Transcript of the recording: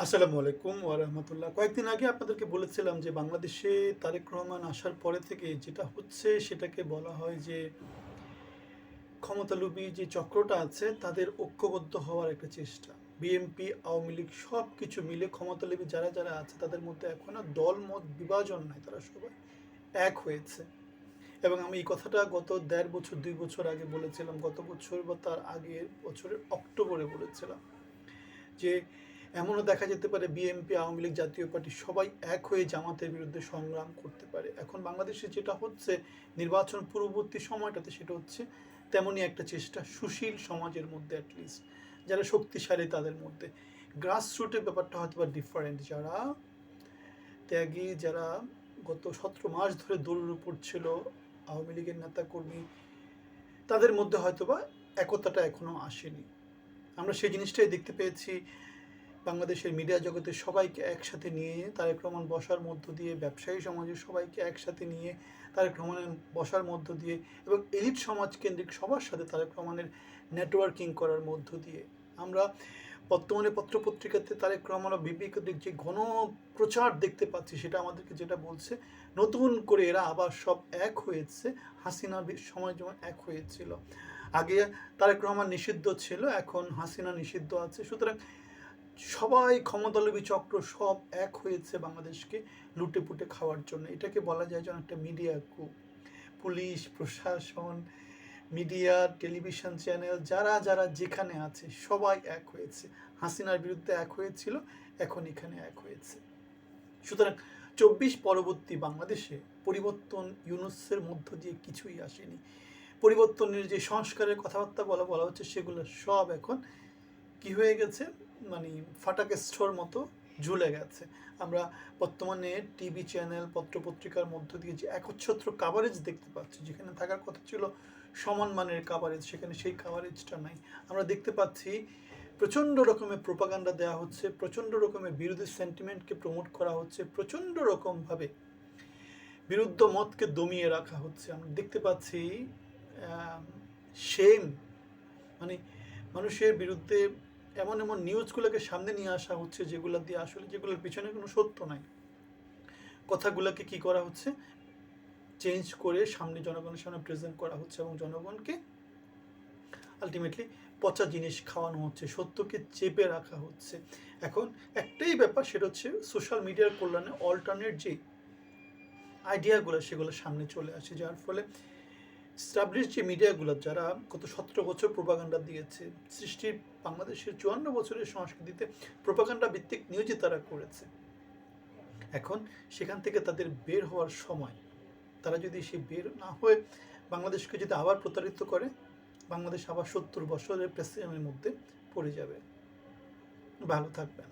আসসালামু আলাইকুম ওয়া রাহমাতুল্লাহ। কয়েকদিন আগে আপনাদেরকে বলেছিলাম যে বাংলাদেশে তারেক রহমান আসার পরে থেকে যেটা হচ্ছে সেটাকে বলা হয় যে ক্ষমতালোভী যে চক্রটা আছে তাদের ঐক্যবদ্ধ হওয়ার একটা চেষ্টা। বিএনপি, আওয়ামী লীগ সবকিছু মিলে ক্ষমতালোভী যারা আছে তাদের মধ্যে এখন আর দলমত বিভাজন নাই। তারা সবাই এক হয়েছে। এবং আমি এই কথাটা গত ১.৫ বছর ২ বছর আগে বলেছিলাম। গত বছর বা তার আগের বছরের অক্টোবরে বলেছিলাম। যে এমনও দেখা যেতে পারে বিএনপি, আওয়ামী লীগ, জাতীয় পার্টি সবাই এক হয়ে জামাতের বিরুদ্ধে সংগ্রাম করতে পারে। এখন বাংলাদেশে যেটা হচ্ছে নির্বাচন পূর্ববর্তী সময়টাতে সেটা হচ্ছে তেমনই একটা চেষ্টা সুশীল সমাজের মধ্যে অ্যাটলিস্ট যারা শক্তিশালী তাদের মধ্যে। গ্রাসরুটের ব্যাপারটা হয়তো বা ডিফারেন্ট। যারা ত্যাগী, যারা গত ১৭ মাস ধরে দৌড়ের উপর ছিল আওয়ামী লীগের নেতাকর্মী, তাদের মধ্যে হয়তোবা একতাটা এখনো আসেনি। আমরা সেই জিনিসটাই দেখতে পেয়েছি বাংলাদেশের মিডিয়া জগতের সবাইকে একসাথে নিয়ে তারেক রহমান বসার মধ্য দিয়ে, ব্যবসায়ী সমাজের সবাইকে একসাথে নিয়ে তারেক রহমানের বসার মধ্য দিয়ে এবং এলিট সমাজ কেন্দ্রিক সবার সাথে তারেক রহমানের নেটওয়ার্কিং করার মধ্য দিয়ে আমরা বর্তমানে পত্রপত্রিকাতে তারেক রহমান ও বিবি কেন্দ্রিক যে ঘন প্রচার দেখতে পাচ্ছি সেটা আমাদেরকে যেটা বলছে নতুন করে এরা আবার সব এক হয়েছে হাসিনার সময় যেমন এক হয়েছিল। আগে তারেক রহমান নিষিদ্ধ ছিল, এখন হাসিনা নিষিদ্ধ আছে। সুতরাং সবাই ক্ষমতালোভী চক্র সব এক হয়েছে বাংলাদেশকে লুটে পুটে খাওয়ার জন্য। এটাকে বলা যায় যেন একটা মিডিয়া কু। পুলিশ প্রশাসন, মিডিয়া, টেলিভিশন চ্যানেল যারা যেখানে আছে সবাই এক হয়েছে। হাসিনার বিরুদ্ধে এক হয়েছিল, এখন এখানে এক হয়েছে। সুতরাং ২৪ পরবর্তী বাংলাদেশে পরিবর্তন ইউনূসের মধ্য দিয়ে কিছুই আসেনি। পরিবর্তনের যে সংস্কারের কথাবার্তা বলা হচ্ছে সেগুলো সব এখন কি হয়ে গেছে, মানে ফাটাকে স্টোর মতো ঝুলে গেছে। আমরা বর্তমানে টিভি চ্যানেল, পত্রপত্রিকার মধ্য দিয়ে যে একচ্ছত্র কাভারেজ দেখতে পাচ্ছি, যেখানে থাকার কথা ছিল সমান মানের কাভারেজ, সেখানে সেই কাভারেজটা নাই। আমরা দেখতে পাচ্ছি প্রচণ্ড রকমের প্রোপাগান্ডা দেওয়া হচ্ছে, প্রচণ্ড রকমের বিরোধী সেন্টিমেন্টকে প্রমোট করা হচ্ছে, প্রচণ্ড রকমভাবে বিরুদ্ধ মতকে দমিয়ে রাখা হচ্ছে। আমরা দেখতে পাচ্ছি সেম, মানে মানুষের বিরুদ্ধে এমন এমন নিউজগুলোকে সামনে নিয়ে আসা হচ্ছে যেগুলো দিয়ে আসলে যেগুলোর পিছনে কোনো সত্য নাই। কথাগুলোকে কি করা হচ্ছে, চেঞ্জ করে সামনে জনগণের সামনে প্রেজেন্ট করা হচ্ছে এবং জনগণকে আলটিমেটলি পচা জিনিস খাওয়ানো হচ্ছে, সত্যকে চেপে রাখা হচ্ছে। এখন একটাই ব্যাপার, সেটা হচ্ছে সোশ্যাল মিডিয়ার কল্যাণে অল্টারনেট যে আইডিয়াগুলো সেগুলো সামনে চলে আসে, যার ফলে স্টাবলিশ যে মিডিয়াগুলো যারা গত ১৭ বছর প্রোপাগান্ডা দিয়েছে, সৃষ্টির বাংলাদেশের ৫৪ বছরের সংস্কৃতিতে প্রোপাগান্ডা ভিত্তিক নিউজই তারা করেছে, এখন সেখান থেকে তাদের বের হওয়ার সময়। তারা যদি সে বের না হয়ে বাংলাদেশকে যদি আবার প্রতারিত করে, বাংলাদেশ আবার ৭০ বছরের প্রেসিডেন্টের মধ্যে পড়ে যাবে। ভালো থাকবেন।